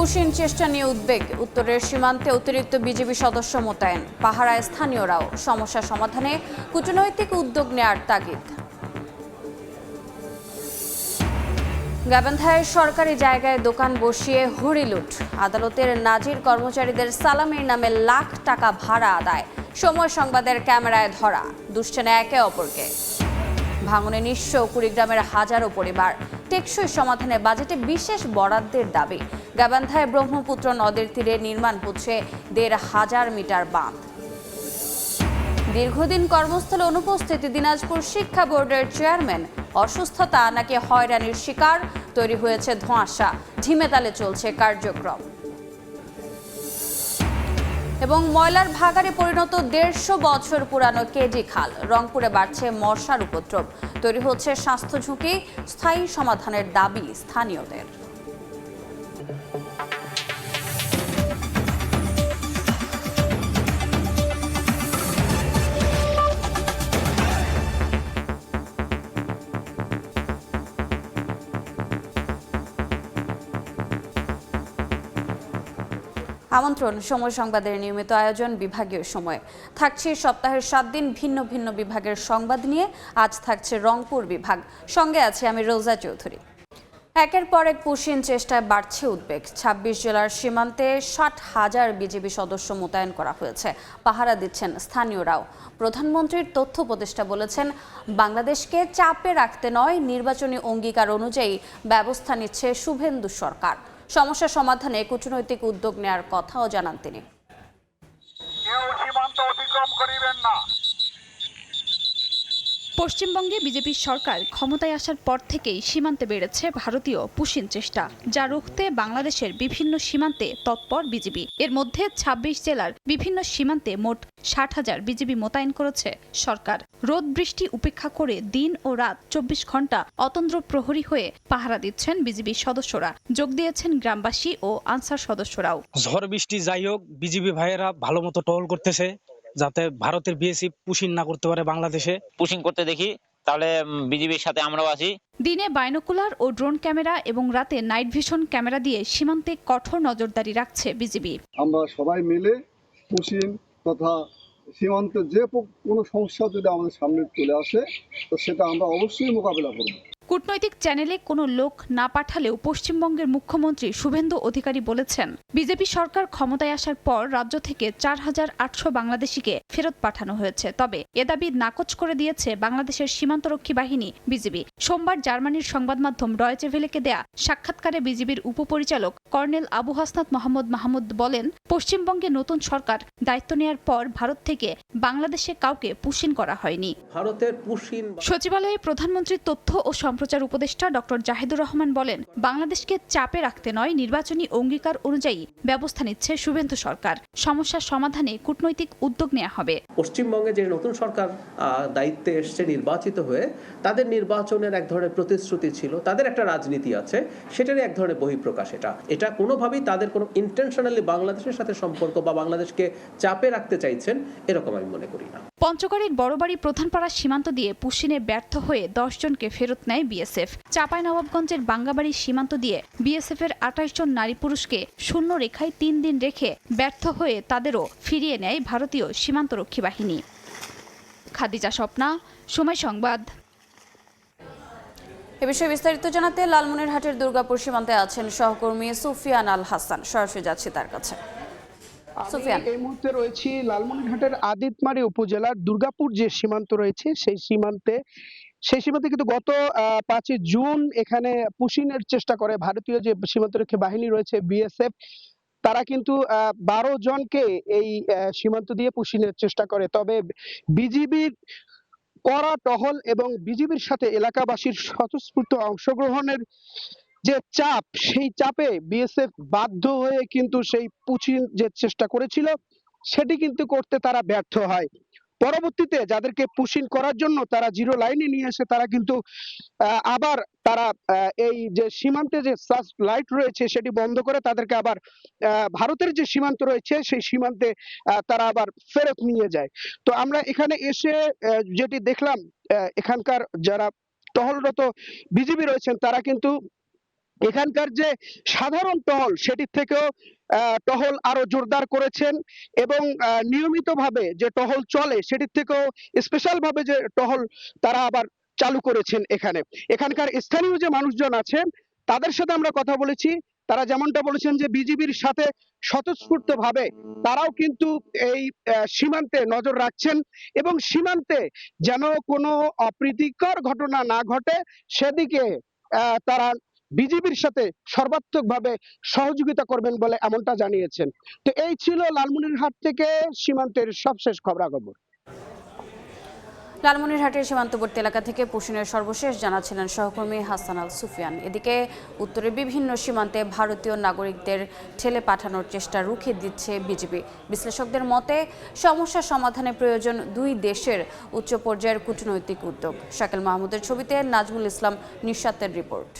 Push in চেষ্টা নিয়ে উদ্বেগ, উত্তরের সীমান্তে অতিরিক্ত বিজিবি সদস্য মোতায়েন, পাহারায় স্থানীয়রাও, সমস্যা সমাধানে কূটনৈতিক উদ্যোগ নেয়ার তাগিদ। গাইবান্ধায় সরকারি জায়গায় দোকান বসিয়ে হরিলুট, আদালতের নাজির কর্মচারীদের সালামির নামে লাখ টাকা ভাড়া আদায়, সময় সংবাদের ক্যামেরায় ধরা, দুশ্চেনে একে অপরকে। ভাঙনে নিঃস্ব কুড়িগ্রামের হাজারো পরিবার, টেকসই সমাধানে বাজেটে বিশেষ বরাদ্দের দাবি। গাইবান্ধায় ব্রহ্মপুত্র নদের তীরে নির্মাণ হচ্ছে ১,৫০০ মিটার বাঁধ। দীর্ঘদিন কর্মস্থলে অনুপস্থিতি দিনাজপুর শিক্ষা বোর্ডের চেয়ারম্যান, অসুস্থতা নাকি হয়রানির শিকার, তৈরি হয়েছে ধোঁয়াশা, ঢিমেতালে চলছে কার্যক্রম। এবং ময়লার ভাগাড়ে পরিণত ১৫০ বছর পুরানো কেজি খাল, রংপুরে বাড়ছে মশার উপদ্রব, তৈরি হচ্ছে স্বাস্থ্য ঝুঁকি, স্থায়ী সমাধানের দাবি স্থানীয়দের। আমন্ত্রণ সময় সংবাদের নিয়মিত আয়োজন বিভাগীয় সময়। থাকছে সপ্তাহের ৭ দিন ভিন্ন ভিন্ন বিভাগের সংবাদ নিয়ে। আজ থাকছে রংপুর বিভাগ, সঙ্গে আছে আমি রোজা চৌধুরী। একের পর এক পুশিন চেষ্টায় বাড়ছে উদ্বেগ। ২৬ জেলার সীমান্তে ৬০,০০০ বিজিবি সদস্য মোতায়েন করা হয়েছে, পাহারা দিচ্ছেন স্থানীয়রাও। প্রধানমন্ত্রীর তথ্য উপদেষ্টা বলেছেন, বাংলাদেশকে চাপে রাখতে নয়, নির্বাচনী অঙ্গীকার অনুযায়ী ব্যবস্থা নিচ্ছে শুভেন্দু সরকার। সমস্যা সমাধানে কূটনৈতিক উদ্যোগ নেয়ার কথাও জানান তিনি। পশ্চিমবঙ্গে বিজেপি সরকার ক্ষমতায় আসার পর থেকেই সীমান্তে বেড়েছে ভারতীয় পুশিন চেষ্টা, যা রুখতে বাংলাদেশের বিভিন্ন সীমান্তে তৎপর বিজিবি। এর মধ্যে ২৬ জেলার বিভিন্ন সীমান্তে মোট ৬০,০০০ বিজিবি মোতায়েন করেছে সরকার। রোদ বৃষ্টি উপেক্ষা করে দিন ও রাত ২৪ ঘন্টা অতন্দ্র প্রহরী হয়ে পাহারা দিচ্ছেন বিজিবি সদস্যরা। যোগ দিয়েছেন গ্রামবাসী ও আনসার সদস্যরাও। ঝড় বৃষ্টি যাই হোক, বিজিবি ভাইয়েরা ভালো মতো টহল করতেছে, যাতে ভারতের বিএসএফ পুশিং না করতে পারে বাংলাদেশে। পুশিং করতে দেখি তাহলে বিজিবির সাথে আমরাও আছি। দিনে বাইনোকুলার ও ড্রোন ক্যামেরা এবং রাতে নাইট ভিশন ক্যামেরা দিয়ে সীমান্তে কঠোর নজরদারি রাখছে বিজিবি। আমরা সবাই মিলে পুশিং তথা সীমান্তে যে কোনো সমস্যা যদি আমাদের সামনে চলে আসে, তো সেটা আমরা অবশ্যই মোকাবেলা করব। কূটনৈতিক চ্যানেলে কোনো লোক না পাঠালেও পশ্চিমবঙ্গের মুখ্যমন্ত্রী শুভেন্দু অধিকারী বলেছেন, বিজেপি সরকার ক্ষমতায় আসার পর রাজ্য থেকে ৪,৮০০ বাংলাদেশিকে ফেরত পাঠানো হয়েছে। তবে এ দাবি নাকচ করে দিয়েছে বাংলাদেশের সীমান্তরক্ষী বাহিনী বিজিবি। সোমবার জার্মানির সংবাদ মাধ্যম ডয়েচে ভেলেকে দেয়া সাক্ষাৎকারে বিজিবির উপপরিচালক কর্নেল আবু হাসনাত মাহমুদ বলেন, পশ্চিমবঙ্গে নতুন সরকার দায়িত্ব নেয়ার পর ভারত থেকে বাংলাদেশে কাউকে পুশিন করা হয়নি। ভারতের পুশিন সচিবালয়ে প্রধানমন্ত্রীর তথ্য ও সম্প্রচার উপদেষ্টা ডক্টর জাহিদুর রহমান বলেন, বাংলাদেশকে চাপে রাখতে নয়, নির্বাচনী অঙ্গীকার অনুযায়ী ব্যবস্থা নিচ্ছে শুভেন্দু সরকার। সমস্যার সমাধানে কূটনৈতিক উদ্যোগ নেওয়া হবে। পশ্চিমবঙ্গে যে নতুন সরকার দায়িত্বে এসছে নির্বাচিত হয়ে, তাদের নির্বাচনের এক ধরনের প্রতিশ্রুতি ছিল, তাদের একটা রাজনীতি আছে, সেটারই এক ধরনের বহিঃপ্রকাশ। এটা কোনোভাবেই তাদের কোনো ইন্টেনশনালি বাংলাদেশের সাথে সম্পর্ক বা বাংলাদেশকে চাপে রাখতে চাইছেন এরকম আমি মনে করি না। পঞ্চগড়ের বড়বাড়ি প্রধানপাড়া সীমান্ত দিয়ে পুশিনে ব্যর্থ হয়ে ১০ জনকে ফেরত নেয় বিএসএফ। চাঁপাইনবাবগঞ্জের বাঙ্গাবাড়ি সীমান্ত দিয়ে বিএসএফ এর ২৮ জন নারী পুরুষকে শূন্য রেখায় ৩ দিন রেখে ব্যর্থ হয়ে তাদেরও ফিরিয়ে নেয় ভারতীয় সীমান্তরক্ষী বাহিনী। খাদিজা স্বপ্না, সময় সংবাদ। এ বিষয়ে বিস্তারিত জানাতে লালমনিরহাটের দুর্গাপুর সীমান্তে আছেন সহকর্মী সুফিয়ান আল হাসান, সরাসরি যাচ্ছি তার কাছে। এই মুহূর্তে রয়েছি লালমনিরহাটের আদিতমারি উপজেলার দুর্গাপুর যে সীমান্ত রয়েছে, সেই সীমান্তে কিন্তু গত ৫ জুন এখানে পুশিনের চেষ্টা করে ভারতীয় যে সীমান্তরক্ষী বাহিনী রয়েছে বিএসএফ। তারা কিন্তু ১২ জনকে এই সীমান্ত দিয়ে পুশিনের চেষ্টা করে। তবে বিজিবির কড়া টহল এবং বিজিবির সাথে এলাকাবাসীর স্বতঃস্ফূর্ত অংশগ্রহণের যে চাপ, সেই চাপে বিএসএফ বাধ্য হয়ে কিন্তু সেই পুশিন যে চেষ্টা করেছিল সেটি কিন্তু করতে তারা ব্যর্থ হয়। পরবর্তীতে যাদেরকে পুশিন করার জন্য তারা জিরো লাইনে নিয়ে এসে তারা কিন্তু আবার তারা এই যে সীমান্তে যে সার্চ লাইট রয়েছে সেটি বন্ধ করে তাদেরকে আবার ভারতের যে সীমান্ত রয়েছে সেই সীমান্তে তারা আবার ফেরত নিয়ে যায়। তো আমরা এখানে এসে যেটি দেখলাম, এখানকার যারা টহলরত বিজিবি রয়েছেন তারা কিন্তু এখানকার যে সাধারণ টহল সেটির থেকেও টহল আরো জোরদার করেছেন এবং নিয়মিতভাবে যে টহল চলে সেটির থেকেও স্পেশাল ভাবে যে টহল তারা আবার চালু করেছেন। এখানকার স্থানীয় যে মানুষজন আছেন তাদের সাথে আমরা কথা বলেছি, তারা যেমনটা বলেছেন যে বিজিবির সাথে স্বতঃস্ফূর্ত ভাবে তারাও কিন্তু এই সীমান্তে নজর রাখছেন এবং সীমান্তে যেন কোনো অপ্রীতিকর ঘটনা না ঘটে সেদিকে তারা বিজিবির সাথে সর্বাত্মকভাবে সহযোগিতা করবেন বলে এমনটা জানিয়েছেন। তো এই ছিল লালমনিরহাট থেকে সীমান্তের সবশেষ খবরাখবর। লালমনিরহাটের সীমান্তবর্তী এলাকা থেকে পুশিনের সর্বশেষ জানাচ্ছিলেন সহকর্মী হাসান আল সুফিয়ান। এদিকে উত্তরের বিভিন্ন সীমান্তে ভারতীয় নাগরিকদের ঠেলে পাঠানোর চেষ্টা রুখে দিচ্ছে বিজিবি। বিশ্লেষকদের মতে সমস্যা সমাধানে প্রয়োজন দুই দেশের উচ্চ পর্যায়ের কূটনৈতিক উদ্যোগ। শাকিল মাহমুদের ছবিতে নাজমুল ইসলাম নিশাতের রিপোর্ট।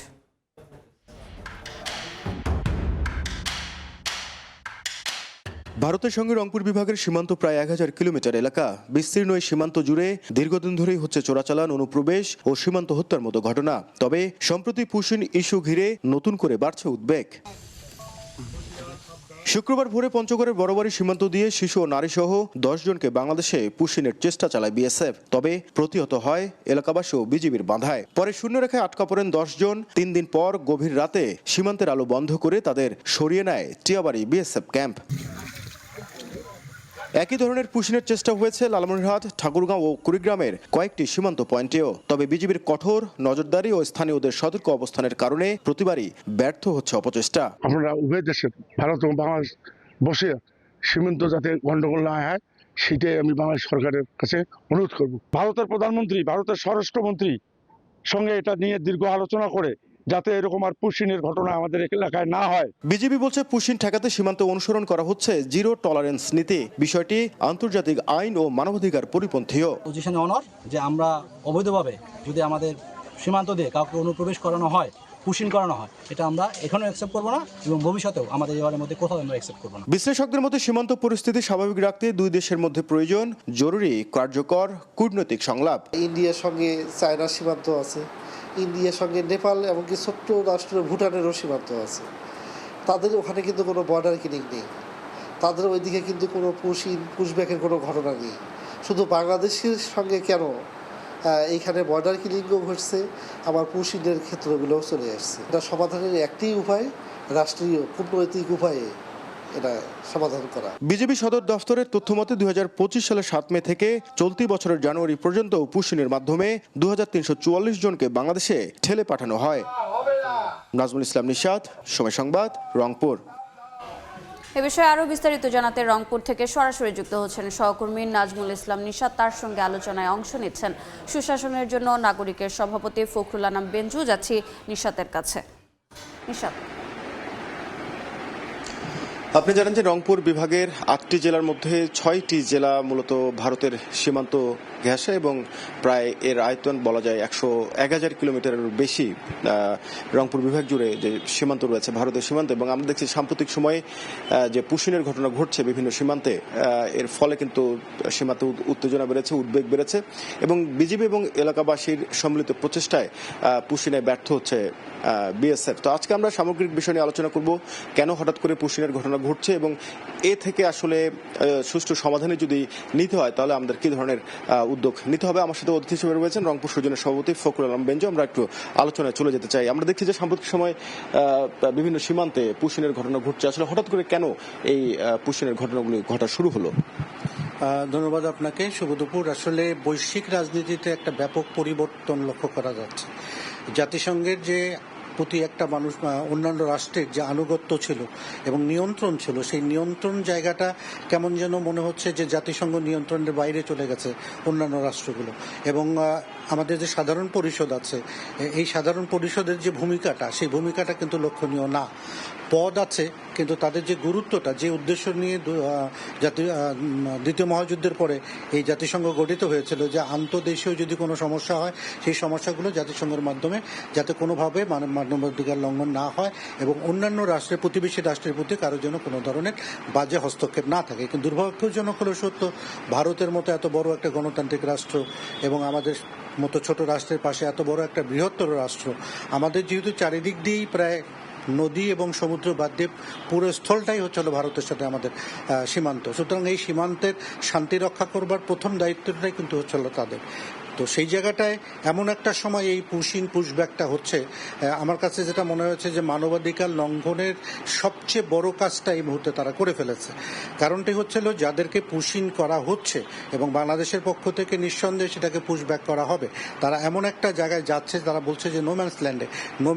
ভারতের সঙ্গে রংপুর বিভাগের সীমান্ত প্রায় 1000 কিলোমিটার এলাকা বিস্তীর্ণ এই সীমান্ত জুড়ে দীর্ঘদিন ধরেই হচ্ছে চোরাচালান, অনুপ্রবেশ ও সীমান্ত হত্যার মতো ঘটনা। তবে সম্প্রতি পুশিন ইস্যু ঘিরে নতুন করে বাড়ছে উদ্বেগ। শুক্রবার ভোরে পঞ্চগড়ের বড়বাড়ি সীমান্ত দিয়ে শিশু ও নারী সহ 10 জনকে বাংলাদেশে পুশিনের চেষ্টা চালায় বিএসএফ। তবে প্রতিহত হয় এলাকাবাসী ও বিজিবির বাধায়। পরে শূন্যরেখায় আটকা পড়েন 10 জন। 3 দিন পর গভীর রাতে সীমান্তের আলো বন্ধ করে তাদের সরিয়ে নেয় টিয়াবাড়ি বিএসএফ ক্যাম্প। একই ধরনের পুশিনের চেষ্টা হয়েছে লালমনিরহাট, ঠাকুরগাঁও ও কুড়িগ্রামের কয়েকটি সীমান্ত পয়েন্টেও। তবে বিজিবির কঠোর নজরদারি ও স্থানীয়দের সতর্ক অবস্থানের কারণে প্রতিবারই ব্যর্থ হচ্ছে অপচেষ্টা। আমরা উভয় দেশের ভারত এবং বাংলাদেশ বসে সীমান্ত যাতে গন্ডগোল না হয় সেটাই আমি বাংলাদেশ সরকারের কাছে অনুরোধ করব। ভারতের প্রধানমন্ত্রী, ভারতের স্বরাষ্ট্রমন্ত্রী সঙ্গে এটা নিয়ে দীর্ঘ আলোচনা করে যাতে এরকম আর পুশিনের ঘটনা আমাদের এলাকায় না হয়। বিজিবি বলছে পুশিন ঠেকাতে সীমান্ত অনুসরণ করা হচ্ছে জিরো টলারেন্স নীতি। বিষয়টি আন্তর্জাতিক আইন ও মানবাধিকার পরিপন্থীও। পজিশনে অনর যে আমরা অবৈধভাবে যদি আমাদের সীমান্ত দিয়ে কাউকে অনুপ্রবেশ করানো হয়, পুশিন করানো হয়, এটা আমরা এখনও অ্যাকসেপ্ট করবো না এবং ভবিষ্যতেও আমাদের এবারের মধ্যে কোথাও আমরা অ্যাকসেপ্ট করবো না। বিশ্লেষকদের মতে সীমান্ত পরিস্থিতি স্বাভাবিক রাখতে দুই দেশের মধ্যে প্রয়োজন জরুরি কার্যকর কূটনৈতিক সংলাপ। ইন্ডিয়ার সঙ্গে চায়নার সীমান্ত আছে, ইন্ডিয়ার সঙ্গে নেপাল এমনকি ছোট্ট রাষ্ট্র ভুটানেরও সীমান্ত আছে। তাদের ওখানে কিন্তু কোনো বর্ডার কিলিং নেই, তাদের ওইদিকে কিন্তু কোনো পুশব্যাকের কোনো ঘটনা নেই। শুধু বাংলাদেশের সঙ্গে কেন এইখানে বর্ডার কিলিংও ঘটছে, আবার পুশিনের ক্ষেত্রগুলোও চলে আসছে। এটা সমাধানের একটি উপায় রাষ্ট্রীয় কূটনৈতিক উপায়ে এটা সমাধান করা। বিজেপি সদর দফতরের তথ্য মতে 2025 সালের 7 মে থেকে চলতি বছরের জানুয়ারি পর্যন্ত পুশিনের মাধ্যমে 2344 জনকে বাংলাদেশে ঠেলে পাঠানো হয়। নাজমুল ইসলাম নিশাত, সময় সংবাদ, রংপুর। এ বিষয়ে আরও বিস্তারিত জানাতে রংপুর থেকে সরাসরি যুক্ত হচ্ছেন সহকর্মী নাজমুল ইসলাম নিশাত। তার সঙ্গে আলোচনায় অংশ নিচ্ছেন সুশাসনের জন্য নাগরিকের সভাপতি ফখরুল আনাম বেঞ্জু। যাচ্ছি নিশাতের কাছে। নিশাত, আপনি জানেন যে রংপুর বিভাগের 8টি জেলার মধ্যে 6টি জেলা মূলত ভারতের সীমান্ত ঘেঁষে এবং প্রায় এর আয়তন বলা যায় 101,000 কিলোমিটারের বেশি রংপুর বিভাগ জুড়ে যে সীমান্ত রয়েছে ভারতের সীমান্ত। এবং আমরা দেখছি সাম্প্রতিক সময়ে যে পুশিনের ঘটনা ঘটছে বিভিন্ন সীমান্তে, এর ফলে কিন্তু সীমান্তে উত্তেজনা বেড়েছে, উদ্বেগ বেড়েছে এবং বিজিবি এবং এলাকাবাসীর সম্মিলিত প্রচেষ্টায় পুশিনে ব্যর্থ হচ্ছে বিএসএফ। তো আজকে আমরা সামগ্রিক বিষয় নিয়ে আলোচনা করব, কেন হঠাৎ করে পুশিনের ঘটনা ঘটছে এবং এ থেকে আসলে সুষ্ঠু সমাধানে যদি নিতে হয় তাহলে আমাদের কি ধরনের উদ্যোগ নিতে হবে। আমার সাথে অতিথি হিসেবে রয়েছেন রংপুর সুজনের সভাপতি ফখরুল আনাম বেঞ্জু। আমরা একটু আলোচনায় চলে যেতে চাই। আমরা দেখছি যে সাম্প্রতিক সময় বিভিন্ন সীমান্তে পুশিনের ঘটনা ঘটছে। আসলে হঠাৎ করে কেন এই পুশিনের ঘটনাগুলি ঘটা শুরু হলো? ধন্যবাদ আপনাকে। শুভ দুপুর। আসলে বৈশ্বিক রাজনীতিতে একটা ব্যাপক পরিবর্তন লক্ষ্য করা যাচ্ছে। জাতিসংঘের যে প্রতি একটা মানুষ অন্যান্য রাষ্ট্রের যে আনুগত্য ছিল এবং নিয়ন্ত্রণ ছিল, সেই নিয়ন্ত্রণ জায়গাটা কেমন যেন মনে হচ্ছে যে জাতিসংঘ নিয়ন্ত্রণের বাইরে চলে গেছে অন্যান্য রাষ্ট্রগুলো। এবং আমাদের যে সাধারণ পরিষদ আছে, এই সাধারণ পরিষদের যে ভূমিকাটা, সেই ভূমিকাটা কিন্তু লক্ষণীয় না। পদ আছে কিন্তু তাদের যে গুরুত্বটা, যে উদ্দেশ্য নিয়ে দ্বিতীয় মহাযুদ্ধের পরে এই জাতিসংঘ গঠিত হয়েছিল, যে আন্তর্দেশীয় যদি কোনো সমস্যা হয় সেই সমস্যাগুলো জাতিসংঘের মাধ্যমে যাতে কোনোভাবে মানবাধিকার লঙ্ঘন না হয় এবং অন্যান্য রাষ্ট্রের, প্রতিবেশী রাষ্ট্রের প্রতি কারোর জন্য কোনো ধরনের বাজে হস্তক্ষেপ না থাকে। কিন্তু দুর্ভাগ্যজনক হলো সত্য, ভারতের মতো এত বড় একটা গণতান্ত্রিক রাষ্ট্র এবং আমাদের মতো ছোট রাষ্ট্রের পাশে এত বড় একটা বৃহত্তর রাষ্ট্র, আমাদের যেহেতু চারিদিক দিয়েই প্রায় নদী এবং সমুদ্র বাদ দিয়ে পুরো স্থলটাই হচ্ছিল ভারতের সাথে আমাদের সীমান্ত, সুতরাং এই সীমান্তের শান্তি রক্ষা করবার প্রথম দায়িত্বটাই কিন্তু হচ্ছিল তাদের। তো সেই জায়গাটায় এমন একটা সময় এই পুশব্যাকটা হচ্ছে, আমার কাছে যেটা মনে হচ্ছে যে মানবাধিকার লঙ্ঘনের সবচেয়ে বড় কাজটা এই মুহূর্তে তারা করে ফেলেছে। কারণটি হচ্ছিল যাদেরকে পুশিং করা হচ্ছে এবং বাংলাদেশের পক্ষ থেকে নিঃসন্দেহে সেটাকে পুশব্যাক করা হবে, তারা এমন একটা জায়গায় যাচ্ছে, তারা বলছে যে নো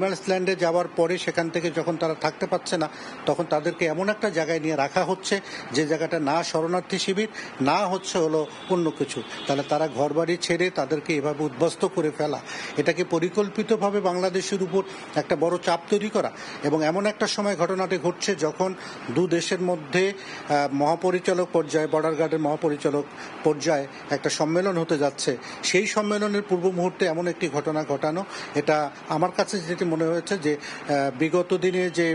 ম্যানস ল্যান্ডে যাওয়ার পরে সেখান থেকে যখন তারা থাকতে পারছে না, তখন তাদেরকে এমন একটা জায়গায় নিয়ে রাখা হচ্ছে যে জায়গাটা না শরণার্থী শিবির, না হচ্ছে হলো অন্য কিছু। তাহলে তারা ঘরবাড়ি ছেড়ে তাদেরকে এভাবে উদ্বস্ত করে ফেলা, এটাকে পরিকল্পিতভাবে বাংলাদেশের উপর একটা বড় চাপ তৈরি করা। এবং এমন একটা সময় ঘটনাটি ঘটছে যখন দু দেশের মধ্যে মহাপরিচালক পর্যায়ে, বর্ডার গার্ডের মহাপরিচালক পর্যায়ে একটা সম্মেলন হতে যাচ্ছে। সেই সম্মেলনের পূর্ব মুহূর্তে এমন একটি ঘটনা ঘটানো, এটা আমার কাছে যেটি মনে হয়েছে যে বিগত দিনে যে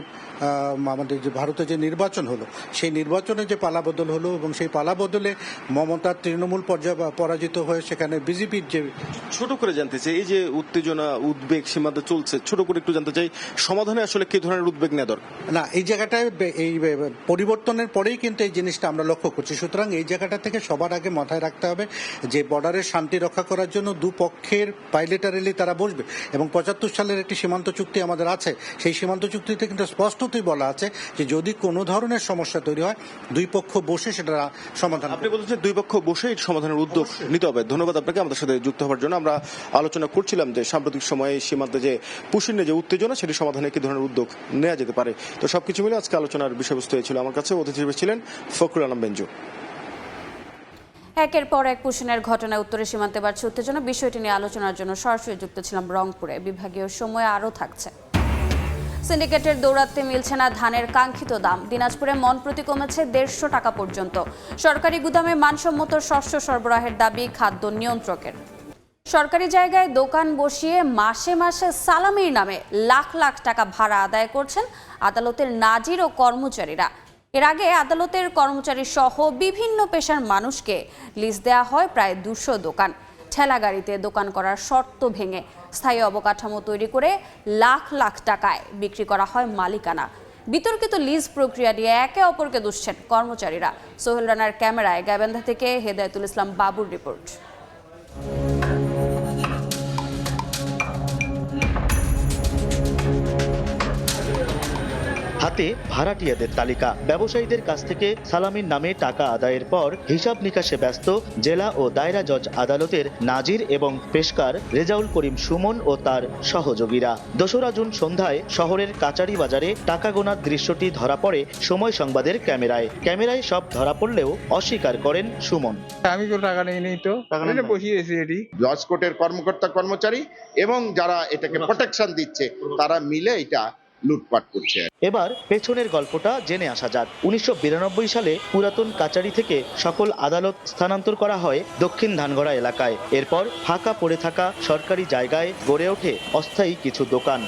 আমাদের যে ভারতে যে নির্বাচন হলো, সেই নির্বাচনে যে পালাবদল হলো এবং সেই পালাবদলে মমতার তৃণমূল পর্যায়ে পরাজিত হয়ে সেখানে বিজেপির যে, ছোট করে জানতে চাই, এই যে উত্তেজনা, উদ্বেগ সীমান্তে চলছে, ছোট করে একটু জানতে চাই সমাধানে আসলে কি ধরনের উদ্বেগ নেওয়া দরকার? না, এই জায়গাটায় এই পরিবর্তনের পরেই কিন্তু এই জিনিসটা আমরা লক্ষ্য করছি। সুতরাং এই জায়গাটা থেকে সবার আগে মাথায় রাখতে হবে যে বর্ডারের শান্তি রক্ষা করার জন্য দুপক্ষের বাইলেটারালি তারা বসবে এবং 75 সালের একটি সীমান্ত চুক্তি আমাদের আছে। সেই সীমান্ত চুক্তিতে কিন্তু স্পষ্টতই বলা আছে যে যদি কোনো ধরনের সমস্যা তৈরি হয় দুই পক্ষ বসে সেটা সমাধান। আপনি বলছেন দুই পক্ষ বসে এই সমাধানের উদ্যোগ নিতে হবে। ধন্যবাদ আপনাকে আমাদের সাথে যুক্ত হওয়ার জন্য। আমরা আলোচনা করছিলাম যে সাম্প্রতিক সময়ে সীমান্তে যে পুশিনে যে উত্তেজনা, সেটি সমাধানে কি ধরনের উদ্যোগ নেওয়া যেতে পারে। তো সবকিছু মিলে আজকে আলোচনার বিষয়বস্তু ছিল। আমার কাছে অতিথি হিসেবে ছিলেন ফখরুল আলম বেঞ্জু। একের পর এক পুশিনের ঘটনায় উত্তরে সীমান্তে বাড়ছে উত্তেজনা। বিষয়টি নিয়ে আলোচনার জন্য সরাসরি যুক্ত ছিলাম রংপুরে। বিভাগীয় সময় আরও থাকছে। সিন্ডিকেটের দৌরাত্মে মিলছে না ধানের কাঙ্ক্ষিত দাম। দিনাজপুরে মন প্রতি কমেছে 150 টাকা পর্যন্ত। সরকারি গুদামে মানসম্মত শস্য সরবরাহের দাবি খাদ্য নিয়ন্ত্রকের। সরকারি জায়গায় দোকান বসিয়ে মাসে মাসে সালামির নামে লাখ লাখ টাকা ভাড়া আদায় করছেন আদালতের নাজির ও কর্মচারীরা। এর আগে আদালতের কর্মচারী সহ বিভিন্ন পেশার মানুষকে লিজ দেওয়া হয় প্রায় 200 দোকান। ঠেলা গাড়িতে দোকান করার শর্ত ভেঙে স্থায়ী অবকাঠামো তৈরি করে লাখ লাখ টাকায় বিক্রি করা হয় মালিকানা। বিতর্কিত লিজ প্রক্রিয়া নিয়ে একে অপরকে দুষছেন কর্মচারীরা। সোহেল রানার ক্যামেরায় গাইবান্ধা থেকে হেদায়েতুল ইসলাম বাবুর রিপোর্ট। হাতে ভাড়াটিয়াদের তালিকা। ব্যবসায়ীদের কাছ থেকে সালামির নামে টাকা আদায়ের পর হিসাব নিকাশে ব্যস্ত জেলা ও দায়রা জজ আদালতের নাজির এবং পেশকার রেজাউল করিম সুমন ও তার সহযোগীরা। 2রা জুন সন্ধ্যায় শহরের কাচারি বাজারে টাকা গোনার দৃশ্যটি ধরা পড়ে সময় সংবাদের ক্যামেরায় সব ধরা পড়লেও অস্বীকার করেন সুমন। আমি তো টাকা নেই, তো বসিয়েছি এটি। জজ কোর্টের কর্মকর্তা কর্মচারী এবং যারা এটাকে প্রোটেকশন দিচ্ছে তারা মিলে এটা লুটপাট করছে। এবার পেছনের গল্পটা জেনে আসা যাক। 1992 সালে পুরাতন কাচারি থেকে সকল আদালত স্থানান্তর করা হয় দক্ষিণ ধানগড়া এলাকায়। এরপর ফাঁকা পড়ে থাকা সরকারি জায়গায় গড়ে ওঠে অস্থায়ী কিছু দোকান।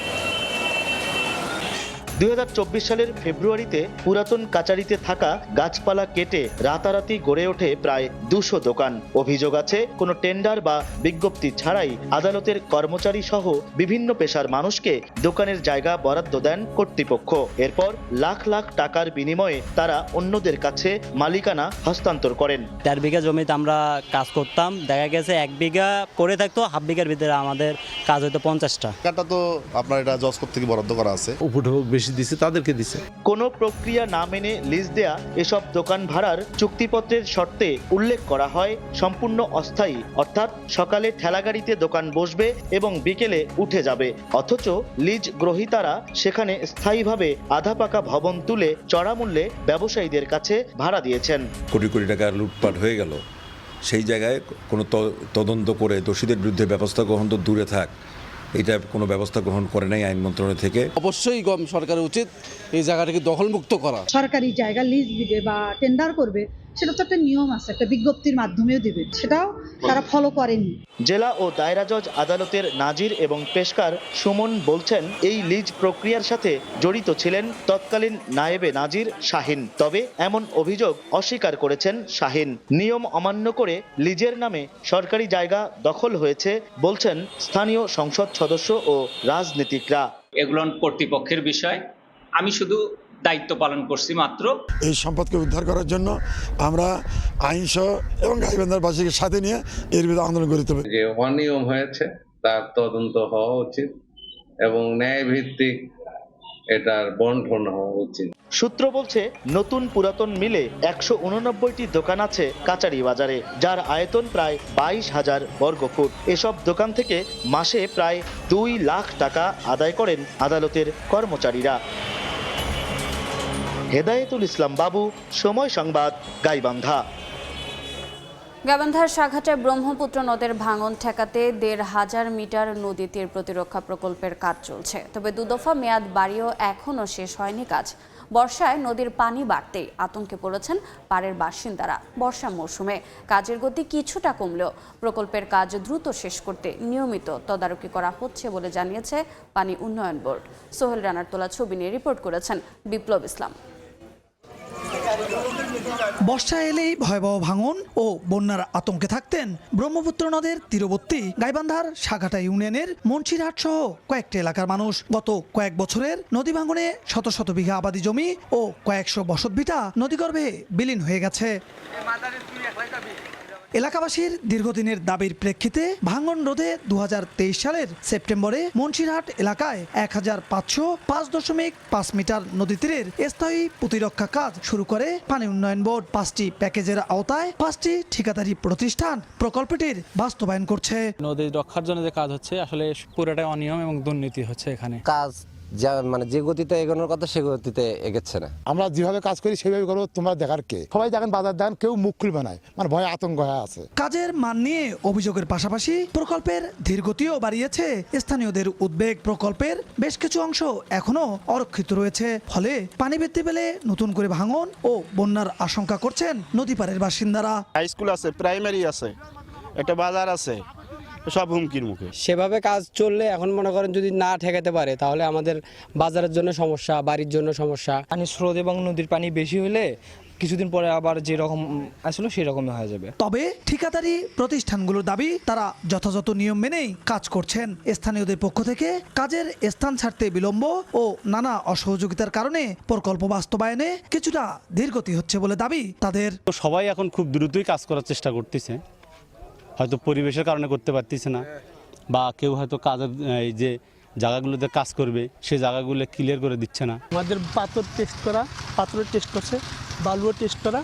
2024 সালের ফেব্রুয়ারিতে পুরাতন কাচারিতে থাকা গাছপালা কেটে রাতারাতি গড়ে ওঠে প্রায় 200 দোকান। অভিযোগ আছে কোনো টেন্ডার বা বিজ্ঞপ্তি ছাড়াই আদালতের কর্মচারী সহ বিভিন্ন পেশার মানুষকে দোকানের জায়গা বরাদ্দ দেন কর্তৃপক্ষ। এরপর লাখ লাখ টাকার বিনিময়ে তারা অন্যদের কাছে মালিকানা হস্তান্তর করেন। 4 বিঘা জমিতে আমরা কাজ করতাম, দেখা গেছে 1 বিঘা পড়ে থাকতো, হাফ বিঘার ভিতরে আমাদের কাজ হতো 50টা। টাকাটা তো আপনার এটা জজ কোর্ট থেকে বরাদ্দ করা আছে, উপঠোক বেশি দিছে তাদেরকে দিছে। কোনো প্রক্রিয়া না মেনে লিজ দেয়া এসব দোকান ভাড়ার চুক্তিপত্রের শর্তে উল্লেখ করা হয় সম্পূর্ণ অস্থায়ী, অর্থাৎ সকালে ঠেলাগাড়িতে দোকান বসবে এবং বিকেলে উঠে যাবে। অথচ লিজ গ্রহীতারা সেখানে স্থায়ীভাবে আধা পাকা ভবন তুলে চড়া মূল্যে ব্যবসায়ীদের কাছে ভাড়া দিয়েছেন। কোটি কোটি টাকার লুটপাট হয়ে গেল। সেই জায়গায় কোনো তদন্ত করে দোষীদের বিরুদ্ধে ব্যবস্থা গ্রহণ তো দূরে থাক, এটা কোনো ব্যবস্থা গ্রহণ করে নাই আইন মন্ত্রণালয় থেকে। অবশ্যই সরকারের উচিত এই জায়গাটাকে দখলমুক্ত করা। সরকারি জায়গা লিজ দিবে বা টেন্ডার করবে, সেটা তো একটা নিয়ম আছে, একটা বিজ্ঞপ্তির মাধ্যমেও দিবে, সেটাও তারা ফলো করেনি। জেলা ও দায়রা জজ আদালতের নাজির এবং পেশকার সুমন বলছেন, এই লিজ প্রক্রিয়ার সাথে জড়িত ছিলেন তৎকালীন নায়েবে নাজির শাহিন। তবে এমন অভিযোগ অস্বীকার করেছেন শাহিন। নিয়ম অমান্য করে লিজের নামে সরকারি জায়গা দখল হয়েছে বলছেন স্থানীয় সংসদ সদস্য ও রাজনীতিকরা। এগুলো কর্তৃপক্ষের বিষয়, আমি শুধু দায়িত্ব পালন করছি মাত্র। এই সম্পদকে উদ্ধার করার জন্য আমরা আইনসহ এবং গাইবান্ধারবাসীকে সাথে নিয়ে এর বিরুদ্ধে আন্দোলন করতে হবে। যে অনিয়ম হয়েছে তার তদন্ত হওয়া উচিত এবং ন্যায় ভিত্তিক এটার বন্টন হওয়া উচিত। সূত্র বলছে, নতুন পুরাতন মিলে 189টি দোকান আছে কাচারি বাজারে, যার আয়তন প্রায় 22,000 বর্গফুট। এসব দোকান থেকে মাসে প্রায় 2 লাখ টাকা আদায় করেন আদালতের কর্মচারীরা। হেদায়েতুল ইসলাম বাবু, সময় সংবাদ, গাইবান্ধা। গাইবান্ধার সাঘাটায় ব্রহ্মপুত্র নদের ভাঙন ঠেকাতে 1,500 মিটার নদী তীর প্রতিরক্ষা প্রকল্পের কাজ চলছে। তবে দুদফা মেয়াদ বাড়িয়েও এখনও শেষ হয়নি কাজ। বর্ষায় নদীর পানি বাড়তেই আতঙ্কে পড়েছেন পাড়ের বাসিন্দারা। বর্ষা মৌসুমে কাজের গতি কিছুটা কমলেও প্রকল্পের কাজ দ্রুত শেষ করতে নিয়মিত তদারকি করা হচ্ছে বলে জানিয়েছে পানি উন্নয়ন বোর্ড। সোহেল রানার তোলা ছবি নিয়ে রিপোর্ট করেছেন বিপ্লব ইসলাম। বর্ষা এলেই ভয়াবহ ভাঙন ও বন্যার আতঙ্কে থাকতেন ব্রহ্মপুত্র নদের তীরবর্তী গাইবান্ধার সাঘাটা ইউনিয়নের মুন্সিরহাট সহ কয়েকটি এলাকার মানুষ। গত কয়েক বছরের নদী ভাঙনে শত শত বিঘা আবাদি জমি ও কয়েকশো বসতভিটা নদীগর্ভে বিলীন হয়ে গেছে। এলাকাবাসীর দীর্ঘদিনের দাবির প্রেক্ষিতে ভাঙন রোধে 2023 সালের সেপ্টেম্বরে মুন্সিরহাট এলাকায় 1505.5 মিটার নদী তীরের স্থায়ী প্রতিরক্ষা কাজ শুরু করে পানি উন্নয়ন বোর্ড। 5টি প্যাকেজের আওতায় 5টি ঠিকাদারি প্রতিষ্ঠান প্রকল্পটির বাস্তবায়ন করছে। নদী রক্ষার জন্য যে কাজ হচ্ছে আসলে পুরোটাই অনিয়ম এবং দুর্নীতি হচ্ছে এখানে। কাজ যে গতিতে এগোনোর কথা সে গতিতে এগোচ্ছে না। আমরা যেভাবে কাজ করি সেভাবে করবো, তোমরা দেখার কে? সবাই দেখেন বাজার দেন, কেউ মুখ খুলবে না, ভয় আতঙ্ক হয়ে আছে। কাজের মান নিয়ে অভিযোগের পাশাপাশি প্রকল্পের ধীরগতিও বাড়িয়েছে স্থানীয়দের উদ্বেগ। প্রকল্পের বেশ কিছু অংশ এখনো অরক্ষিত রয়েছে, ফলে পানি বৃদ্ধি পেলে নতুন করে ভাঙন ও বন্যার আশঙ্কা করছেন নদীপাড়ের বাসিন্দারা। হাই স্কুল আছে, প্রাইমারি আছে, একটা বাজার আছে, সব হুমকির মুখে। সেভাবে কাজ চললে এখন মনে করেন যদি না ঠেকাতে পারে তাহলে আমাদের বাজারের জন্য সমস্যা, বাড়ির জন্য সমস্যা। পানির স্রোত এবং নদীর পানি বেশি হলে কিছুদিন পরে আবার যেরকম আসলে সেরকমই হয়ে যাবে। তবে ঠিকাদারি প্রতিষ্ঠানগুলোর দাবি তারা যথাযথ নিয়ম মেনেই কাজ করছেন। স্থানীয়দের পক্ষ থেকে কাজের স্থান ছাড়তে বিলম্ব ও নানা অসহযোগিতার কারণে প্রকল্প বাস্তবায়নে কিছুটা ধীরগতি হচ্ছে বলে দাবি তাদের। সবাই এখন খুব দ্রুতই কাজ করার চেষ্টা করতেছে, হয়তো পরিবেশের কারণে করতে পারতেছে না, বা কেউ হয়তো কাজের এই যে জায়গাগুলোতে কাজ করবে সেই জায়গাগুলো ক্লিয়ার করে দিচ্ছে না। আমাদের পাথর টেস্ট করা, পাথরের টেস্ট করছে, বালুর টেস্ট করা,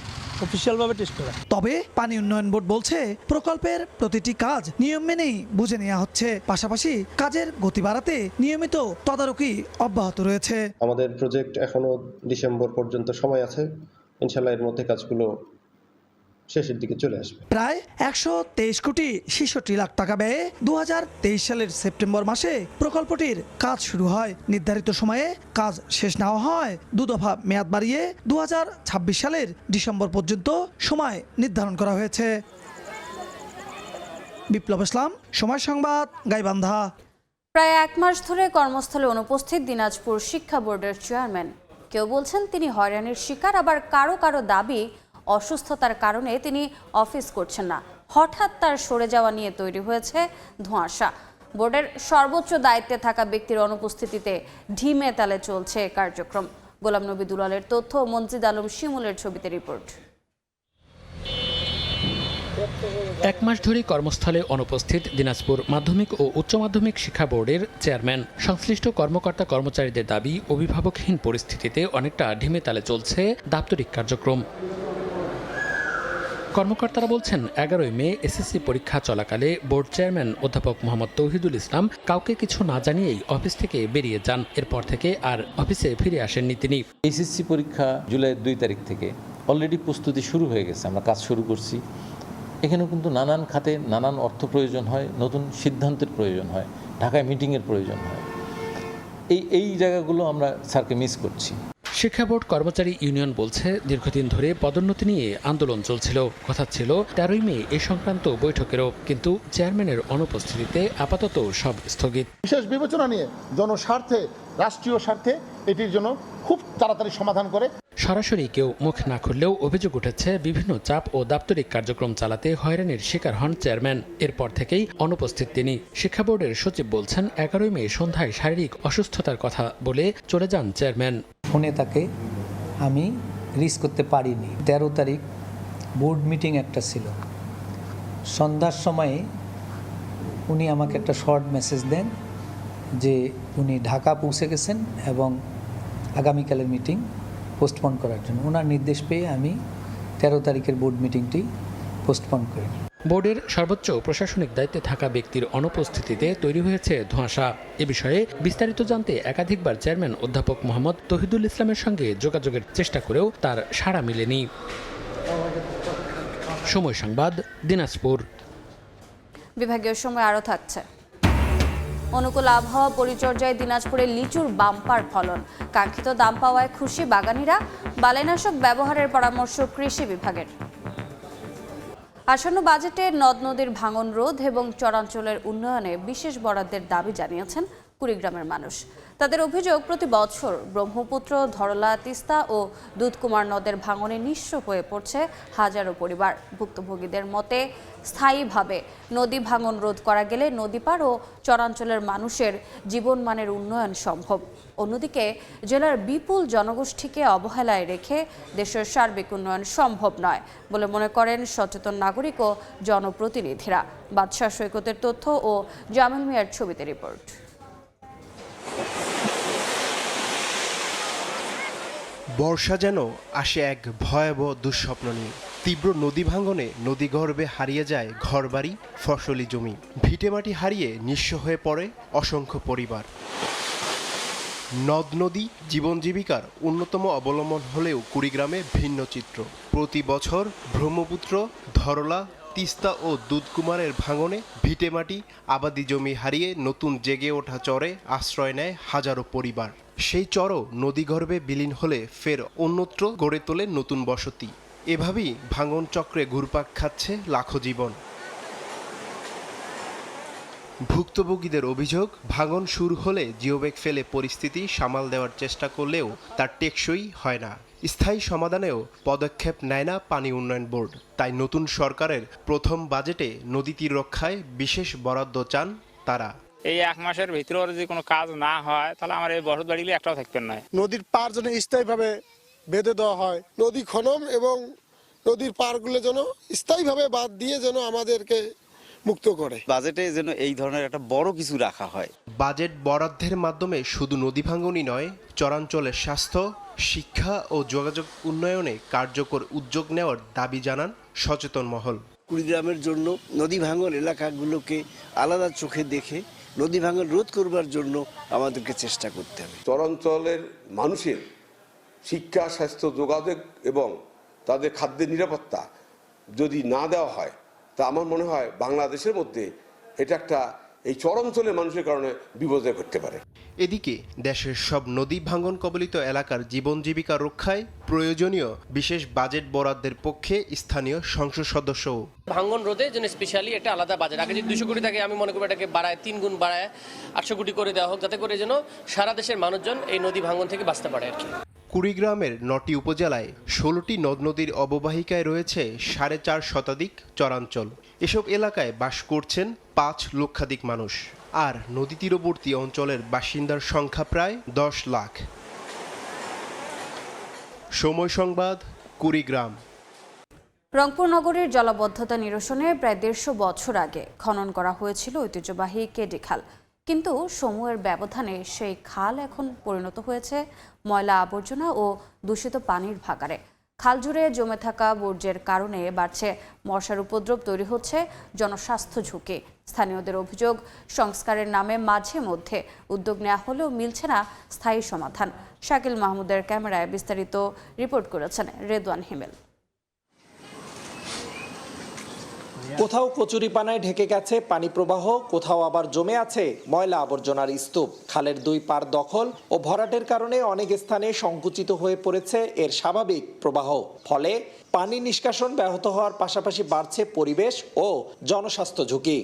অফিসিয়ালভাবে টেস্ট করা। তবে পানি উন্নয়ন বোর্ড বলছে প্রকল্পের প্রতিটি কাজ নিয়ম মেনেই বুঝে নেওয়া হচ্ছে। পাশাপাশি কাজের গতি বাড়াতে নিয়মিত তদারকি অব্যাহত রয়েছে। আমাদের প্রজেক্ট এখনো ডিসেম্বর পর্যন্ত সময় আছে, ইনশাআল্লাহ এর মধ্যে কাজগুলো শেষের দিকে চলে আসবে। প্রায় 123 কোটি 66 লাখ টাকা ব্যয়ে 2023 সালের সেপ্টেম্বর মাসে প্রকল্পটির কাজ শুরু হয়। নির্ধারিত সময়ে কাজ শেষ না হয় দুদফা মেয়াদ বাড়িয়ে 2026 সালের ডিসেম্বর পর্যন্ত সময় নির্ধারণ করা হয়েছে। বিপ্লব ইসলাম, সময় সংবাদ, গাইবান্ধা। প্রায় 1 মাস ধরে কর্মস্থলে অনুপস্থিত দিনাজপুর শিক্ষা বোর্ডের চেয়ারম্যান। কেউ বলছেন তিনি হয়রানির শিকার, আবার কারো কারো দাবি অসুস্থতার কারণে তিনি অফিস করছেন না। হঠাৎ তার সরে যাওয়া নিয়ে তৈরি হয়েছে ধোঁয়াশা। বোর্ডের সর্বোচ্চ দায়িত্বে থাকা ব্যক্তির অনুপস্থিতিতে ঢিমে তালে চলছে কার্যক্রম। গোলাম নবী দুলালের তথ্য, মনজিদ আলম শিমুলের ছবিতে রিপোর্ট। 1 মাস ধরে কর্মস্থলে অনুপস্থিত দিনাজপুর মাধ্যমিক ও উচ্চ মাধ্যমিক শিক্ষা বোর্ডের চেয়ারম্যান। সংশ্লিষ্ট কর্মকর্তা কর্মচারীদের দাবি, অভিভাবকহীন পরিস্থিতিতে অনেকটা ঢিমে তালে চলছে দাপ্তরিক কার্যক্রম। কর্মকর্তারা বলছেন, 11 মে এসএসসি পরীক্ষা চলাকালে বোর্ড চেয়ারম্যান অধ্যাপক মোহাম্মদ তৌহিদুল ইসলাম কাউকে কিছু না জানিয়েই অফিস থেকে বেরিয়ে যান। এরপর থেকে আর অফিসে ফিরে আসেননি তিনি। এসএসসি পরীক্ষা জুলাই 2 তারিখ থেকে অলরেডি প্রস্তুতি শুরু হয়ে গেছে, আমরা কাজ শুরু করছি। এখানেও কিন্তু নানান খাতে নানান অর্থ প্রয়োজন হয়, নতুন সিদ্ধান্তের প্রয়োজন হয়। ঢাকায় মিটিংয়ের প্রয়োজন হয়। এই জায়গাগুলো আমরা স্যারকে মিস করছি। শিক্ষা বোর্ড কর্মচারী ইউনিয়ন বলছে দীর্ঘদিন ধরে পদোন্নতি নিয়ে আন্দোলন চলছিল। কথা ছিল 13ই মে এ সংক্রান্ত বৈঠকেরও, কিন্তু চেয়ারম্যানের অনুপস্থিতিতে আপাতত সব স্থগিত। বিশেষ বিবেচনা নিয়ে জনস্বার্থে, রাষ্ট্রীয় স্বার্থে এটির জন্য খুব তাড়াতাড়ি সমাধান করে। সরাসরি কেউ মুখ না খুললেও অভিযোগ উঠেছে বিভিন্ন চাপ ও দাপ্তরিক কার্যক্রম চালাতে হয়রানির শিকার হন চেয়ারম্যান। এরপর থেকেই অনুপস্থিত তিনি। শিক্ষা বোর্ডের সচিব বলছেন 11ই মে সন্ধ্যায় শারীরিক অসুস্থতার কথা বলে চলে যান চেয়ারম্যান। ফোনে তাকে আমি রিচ করতে পারিনি। 13 তারিখ বোর্ড মিটিং একটা ছিল, সন্ধ্যার সময়ে উনি আমাকে একটা শর্ট মেসেজ দেন যে উনি ঢাকা পৌঁছে গেছেন এবং আগামীকালের মিটিং পোস্টপোন করার জন্য। ওনার নির্দেশ পেয়ে আমি 13 তারিখের বোর্ড মিটিংটি পোস্টপোন করি। বোর্ডের সর্বোচ্চ প্রশাসনিক দায়িত্বে থাকা ব্যক্তির অনুপস্থিতিতে তৈরি হয়েছে ধোঁয়াশা। এ বিষয়ে বিস্তারিত জানতে একাধিকবার চেয়ারম্যান অধ্যাপক মোহাম্মদ তহিদুল ইসলামের সঙ্গে যোগাযোগের চেষ্টা করেও তার সাড়া মেলেনি। সময় সংবাদ, দিনাজপুর। বিভাগীয় সময় আরও থাকছে। অনুকূল আবহাওয়া পরিচর্যায় দিনাজপুরে লিচুর বাম্পার ফলন। কাঙ্ক্ষিত দাম পাওয়ায় খুশি বাগানীরা। বালাইনাশক ব্যবহারের পরামর্শ কৃষি বিভাগের। আসন্ন বাজেটে নদ নদীর ভাঙন রোধ এবং চরাঞ্চলের উন্নয়নে বিশেষ বরাদ্দের দাবি জানিয়েছেন কুড়িগ্রামের মানুষ। তাদের অভিযোগ, প্রতি বছর ব্রহ্মপুত্র, ধরলা, তিস্তা ও দুধকুমার নদের ভাঙনে নিঃস্ব হয়ে পড়ছে হাজারো পরিবার। ভুক্তভোগীদের মতে স্থায়ীভাবে নদী ভাঙন রোধ করা গেলে নদীপার ও চরাঞ্চলের মানুষের জীবনমানের উন্নয়ন সম্ভব। অন্যদিকে জেলার বিপুল জনগোষ্ঠীকে অবহেলায় রেখে দেশের সার্বিক উন্নয়ন সম্ভব নয় বলে মনে করেন সচেতন নাগরিক ও জনপ্রতিনিধিরা। বাদশাহ সৈকতের তথ্য ও জামিল মিয়ার ছবিতে রিপোর্ট। বর্ষা যেন আসে এক ভয়াবহ দুঃস্বপ্ন নিয়ে। তীব্র নদী ভাঙনে নদীগর্ভে হারিয়ে যায় ঘরবাড়ি, ফসলি জমি। ভিটেমাটি হারিয়ে নিঃস্ব হয়ে পড়ে অসংখ্য পরিবার। নদ নদী জীবন জীবিকার অন্যতম অবলম্বন হলেও কুড়িগ্রামে ভিন্ন চিত্র। প্রতি বছর ব্রহ্মপুত্র, ধরলা, তিস্তা ও দুধকুমারের ভাঙনে ভিটেমাটি, আবাদি জমি হারিয়ে নতুন জেগে ওঠা চরে আশ্রয় নেয় হাজারো পরিবার। সেই চরও নদীগর্ভে বিলীন হলে ফের অন্যত্র গড়ে তোলে নতুন বসতি। এভাবেই ভাঙন চক্রে ঘুরপাক খাচ্ছে লাখো জীবন। ভুক্তভোগীদের অভিযোগ, ভাঙন শুরু হলে জিওব্যাগ ফেলে পরিস্থিতি সামাল দেওয়ার চেষ্টা করলেও তার টেকসই হয় না। স্থায়ী সমাধানেও পদক্ষেপ নেয় না পানি উন্নয়ন বোর্ড। তাই নতুন সরকারের প্রথম বাজেটে নদী তীর রক্ষায় বিশেষ বরাদ্দ চান তারা। এই 1 মাসের ভিতরে যদি কোনো কাজ না হয় তাহলে আমার এই বসত বাড়িগুলো একটাও থাকবেন না। নদীর পার যেন স্থায়ীভাবে বেঁধে দেওয়া হয়, নদী খনন এবং নদীর পারগুলো যেন স্থায়ীভাবে বাদ দিয়ে যেন আমাদেরকে মুক্ত করে। বাজেটে যেন এই ধরনের একটা বড় কিছু রাখা হয়। বাজেট বরাদ্দের মাধ্যমে শুধু নদী ভাঙনই নয়, চরাঞ্চলের স্বাস্থ্য, শিক্ষা ও যোগাযোগ উন্নয়নে কার্যকর উদ্যোগ নেওয়ার দাবি জানান সচেতন মহল। কুড়িগ্রামের জন্য নদী ভাঙন এলাকাগুলোকে আলাদা চোখে দেখে নদী ভাঙন রোধ করবার জন্য আমাদেরকে চেষ্টা করতে হবে। চরাঞ্চলের মানুষের শিক্ষা, স্বাস্থ্য, যোগাযোগ এবং তাদের খাদ্যের নিরাপত্তা যদি না দেওয়া হয়, তা আমার মনে হয় বাংলাদেশের মধ্যে এটা একটা এই চরাঞ্চলের মানুষের কারণে বিপদে ঘটতে পারে। এদিকে দেশের সব নদী ভাঙন কবলিত এলাকার জীবন জীবিকা রক্ষায় প্রয়োজনীয় বিশেষ বাজেট বরাদ্দের পক্ষে স্থানীয় সংসদ সদস্য। ভাঙন রোধে যেন স্পেশালি একটা আলাদা বাজেট, আগে যদি 200 কোটি থাকে আমি মনে করি এটাকে বাড়ায় 3 গুণ বাড়ায় 800 কোটি করে দেওয়া হোক, যাতে করে যেন সারা দেশের মানুষজন এই নদী ভাঙন থেকে বাঁচতে পারে আর কি। কুড়িগ্রামের 9টি উপজেলায় 16টি নদ নদীর অববাহিকায় রয়েছে 4.5 শতাধিক চরাঞ্চল। এসব এলাকায় বাস করছেন 5 লক্ষাধিক মানুষ, আর নদী তীরবর্তী অঞ্চলের বাসিন্দার সংখ্যা প্রায় 10 লাখ। সময় সংবাদ, কুড়িগ্রাম। রংপুর নগরীর জলাবদ্ধতা নিরসনে প্রায় 150 বছর আগে খনন করা হয়েছিল ঐতিহ্যবাহী কেডি খাল, কিন্তু সময়ের ব্যবধানে সেই খাল এখন পরিণত হয়েছে ময়লা আবর্জনা ও দূষিত পানির ভাগাড়ে। খাল জুড়ে জমে থাকা বর্জ্যের কারণে বাড়ছে মশার উপদ্রব, তৈরি হচ্ছে জনস্বাস্থ্য ঝুঁকি। স্থানীয়দের অভিযোগ, সংস্কারের নামে মাঝে মধ্যে উদ্যোগ নেওয়া হলেও মিলছে না স্থায়ী সমাধান। শাকিল মাহমুদের ক্যামেরায় বিস্তারিত রিপোর্ট করেছেন রেদওয়ান হিমেল। কোথাও কচুরিপানায় ঢেকে গেছে পানি প্রবাহ, কোথাও আবার জমে আছে ময়লা আবর্জনার স্তূপ। খালের দুই পার দখল ও ভরাটের কারণে অনেক স্থানে সংকুচিত হয়ে পড়েছে এর স্বাভাবিক প্রবাহ। ফলে পানি নিষ্কাশন ব্যাহত হওয়ার পাশাপাশি বাড়ছে পরিবেশ ও জনস্বাস্থ্য ঝুঁকি।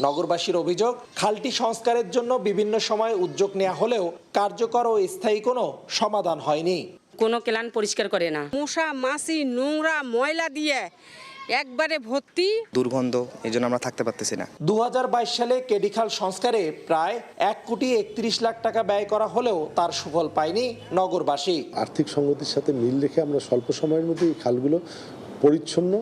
নগরবাসীর অভিযোগ, খালটি সংস্কারের জন্য বিভিন্ন সময় উদ্যোগ নেওয়া হলেও কার্যকর ও স্থায়ী কোনো সমাধান হয়নি। কোনো কেলান পরিষ্কার করে না, মশা মাছি নোংরা ময়লা দিয়ে একবারে ভর্তি, দুর্গন্ধ, এই জন্য আমরা থাকতে পারতেছি না। 2022 সালে কেডিখাল সংস্কারে প্রায় 1,31,00,000 টাকা ব্যয় করা হলেও তার সুফল পায়নি নগরবাসী। আর্থিক সংগতির সাথে মিল রেখে আমরা স্বল্প সময়ের মধ্যে এই খালগুলো পরিচ্ছন্ন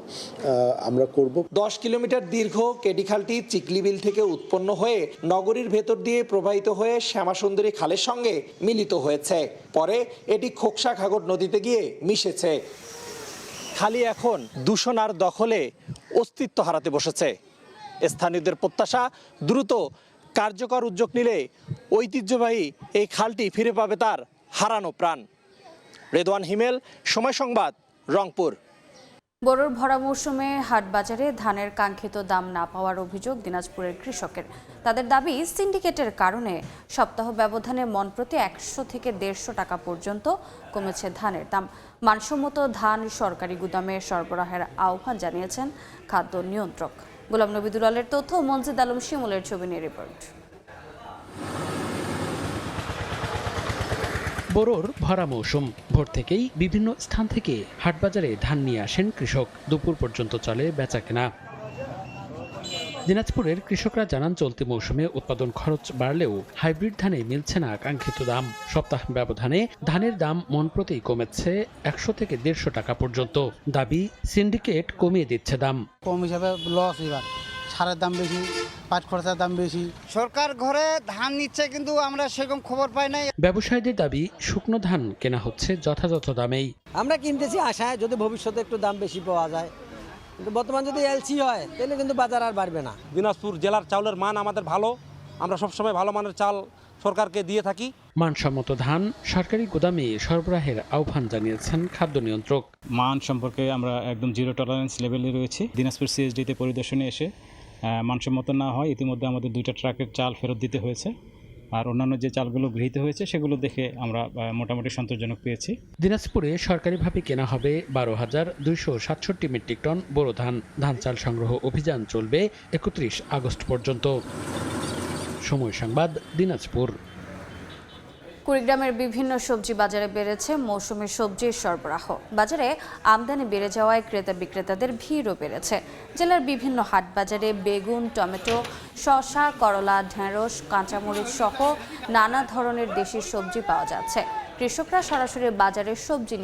আমরা করব। 10 কিলোমিটার দীর্ঘ কেডিখালটি চিকলিবিল থেকে উৎপন্ন হয়ে নগরীর ভেতর দিয়ে প্রবাহিত হয়ে শ্যামাসুন্দরী খালের সঙ্গে মিলিত হয়েছে। পরে এটি খোকসা ঘাঘর নদীতে গিয়ে মিশেছে। খালি এখন দূষণ আর দখলে অস্তিত্ব হারাতে বসেছে। স্থানীয়দের প্রত্যাশা, দ্রুত কার্যকর উদ্যোগ নিলে ঐতিহ্যবাহী এই খালটি ফিরে পাবে তার হারানো প্রাণ। রেদওয়ান হিমেল, সময় সংবাদ, রংপুর। বোরোর ভরা মৌসুমে হাট বাজারে ধানের কাঙ্ক্ষিত দাম না পাওয়ার অভিযোগ দিনাজপুরের কৃষকের। তাদের দাবি, সিন্ডিকেটের কারণে সপ্তাহ ব্যবধানে মন প্রতি 100 থেকে 150 টাকা পর্যন্ত কমেছে ধানের দাম। মানসম্মত ধান সরকারি গুদামে সরবরাহের আহ্বান জানিয়েছেন খাদ্য নিয়ন্ত্রক। গোলাম নবী দুলালের তথ্য, মনজিদ আলম শিমুলের ছবি নিয়ে রিপোর্ট। বোরোর ভরা মৌসুম, ভোর থেকেই বিভিন্ন স্থান থেকে হাটবাজারে ধান নিয়ে আসেন কৃষক। দুপুর পর্যন্ত চলে বেচাকেনা। দিনাজপুরের কৃষকরা জানান, চলতি মৌসুমে উৎপাদন খরচ বাড়লেও হাইব্রিড ধানে মিলছে না কাঙ্ক্ষিত দাম। সপ্তাহ ব্যবধানে ধানের দাম মন প্রতি কমেছে 100 থেকে 150 টাকা পর্যন্ত। দাবি, সিন্ডিকেট কমিয়ে দিচ্ছে দাম। কম হিসাবে লস, এবার সারের দাম বেশি, পাট খরচার দাম বেশি। সরকার ঘরে ধান নিচ্ছে কিন্তু আমরা সেরকম খবর পাই নাই। ব্যবসায়ীদের দাবি, শুকনো ধান কেনা হচ্ছে যথাযথ দামেই। আমরা কিনতেছি আশায় যদি ভবিষ্যতে একটু দাম বেশি পাওয়া যায়, কিন্তু বর্তমান যদি এলসি হয় তাহলে কিন্তু বাজার আর বাড়বে না। দিনাজপুর জেলার চাউলের মান আমাদের ভালো, আমরা সবসময় ভালো মানের চাল সরকারকে দিয়ে থাকি। মানসম্মত ধান সরকারি গুদামে সরবরাহের আহ্বান জানিয়েছেন খাদ্য নিয়ন্ত্রক। মান সম্পর্কে আমরা একদম জিরো টলারেন্স লেভেলে রয়েছি। দিনাজপুর সিএসডিতে পরিদর্শনে এসে মানসম্মত না হয় ইতিমধ্যে আমাদের 2টা ট্রাকের চাল ফেরত দিতে হয়েছে। আর অন্যান্য যে চালগুলো গৃহীত হয়েছে সেগুলো দেখে আমরা মোটামুটি সন্তোষজনক পেয়েছি। দিনাজপুরে সরকারিভাবে কেনা হবে 12,267 মেট্রিক টন বোরো ধান। ধান চাল সংগ্রহ অভিযান চলবে 31 আগস্ট পর্যন্ত। সময় সংবাদ, দিনাজপুর। কুড়িগ্রামের বিভিন্ন সবজি বাজারে বেড়েছে মৌসুমী সবজির সরবরাহ। বাজারে আমদানি বেড়ে যাওয়ায় ক্রেতা বিক্রেতাদের ভিড়ও বেড়েছে। জেলার বিভিন্ন হাট বাজারে বেগুন, টমেটো, শসা, করলা, ঢেঁড়স, কাঁচামরিচ সহ নানা ধরনের দেশি সবজি পাওয়া যাচ্ছে। কৃষকরা সরাসরি বাজারে সবজি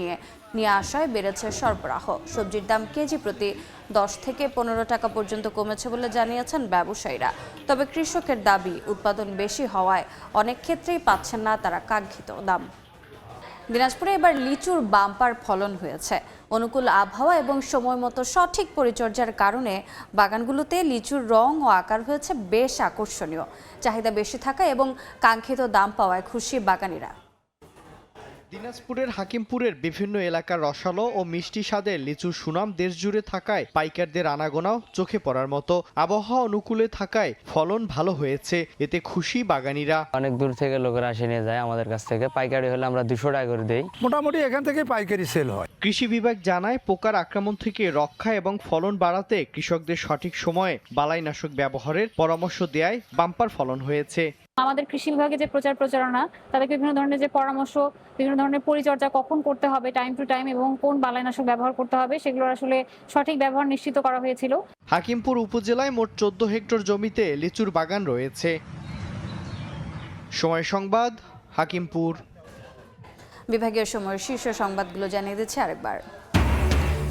নিয়ে আসায় বেড়েছে সরবরাহ। সবজির দাম কেজি প্রতি 10 থেকে 15 টাকা পর্যন্ত কমেছে বলে জানিয়েছেন ব্যবসায়ীরা। তবে কৃষকের দাবি, উৎপাদন বেশি হওয়ায় অনেক ক্ষেত্রেই পাচ্ছেন না তারা কাঙ্ক্ষিত দাম। দিনাজপুরে এবার লিচুর বাম্পার ফলন হয়েছে। অনুকূল আবহাওয়া এবং সময় মতো সঠিক পরিচর্যার কারণে বাগানগুলোতে লিচুর রং ও আকার হয়েছে বেশ আকর্ষণীয়। চাহিদা বেশি থাকা এবং কাঙ্ক্ষিত দাম পাওয়ায় খুশি বাগানীরা। দিনাজপুরের হাকিমপুরের বিভিন্ন এলাকার রসালো ও মিষ্টি স্বাদের লিচুর সুনাম দেশ জুড়ে থাকায় পাইকারদের আনাগোনাও চোখে পড়ার মতো। আবহাওয়া অনুকূলে থাকায় ফলন ভালো হয়েছে, এতে খুশি বাগানীরা। অনেক দূর থেকে লোকেরা এসে নিয়ে যায় আমাদের কাছ থেকে। পাইকারি হলে আমরা 200 টাকা করে দেই। মোটামুটি এখান থেকে পাইকারি সেল হয়। কৃষি বিভাগ জানায়, পোকার আক্রমণ থেকে রক্ষা এবং ফলন বাড়াতে কৃষকদের সঠিক সময়ে বালাইনাশক ব্যবহারের পরামর্শ দেয় বাম্পার ফলন হয়েছে। আমাদের কৃষি বিভাগে যে প্রচারণা, তাদেরকে বিভিন্ন ধরনের যে পরামর্শ, বিভিন্ন ধরনের পরিচর্যা কখন করতে হবে টাইম টু টাইম এবং কোন বালাইনাশক ব্যবহার করতে হবে সেগুলোর আসলে সঠিক ব্যবহার নিশ্চিত করা হয়েছিল। হাকিমপুর উপজেলায় মোট 14 হেক্টর জমিতে লিচুর বাগান রয়েছে। সময় সংবাদ, হাকিমপুর। বিভাগীয় সময়ের শীর্ষ সংবাদগুলো জানিয়ে দিচ্ছে আরেকবার।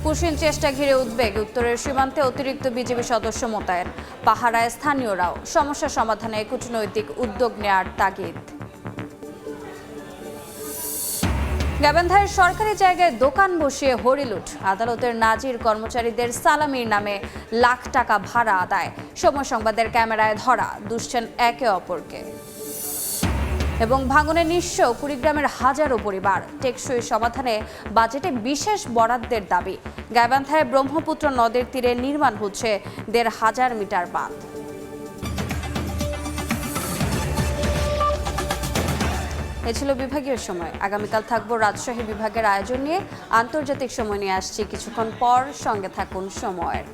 পুশিল চেষ্টা ঘিরে উদ্বেগ, উত্তরের সীমান্তে অতিরিক্ত বিজিবি সদস্য মোতায়েন। পাহারায় স্থানীয়রাও। সমস্যা সমাধানে কূটনৈতিক উদ্যোগ নেয়ার তাগিদ। গাইবান্ধায় সরকারি জায়গায় দোকান বসিয়ে হরিলুট। আদালতের নাজির কর্মচারীদের সালামির নামে লাখ টাকা ভাড়া আদায়। সময় সংবাদের ক্যামেরায় ধরা, দুষছেন একে অপরকে। এবং ভাঙনে নিঃস্ব কুড়িগ্রামের হাজারো পরিবার, টেকসই সমাধানে বাজেটে বিশেষ বরাদ্দের দাবি। গাইবান্ধায় ব্রহ্মপুত্র নদের তীরে নির্মাণ হচ্ছে ১৫০০ মিটার বাঁধ। এ ছিল বিভাগীয় সময়। আগামীকাল থাকবো রাজশাহী বিভাগের আয়োজন নিয়ে। আন্তর্জাতিক সময় নিয়ে আসছি কিছুক্ষণ পর, সঙ্গে থাকুন সময়ের।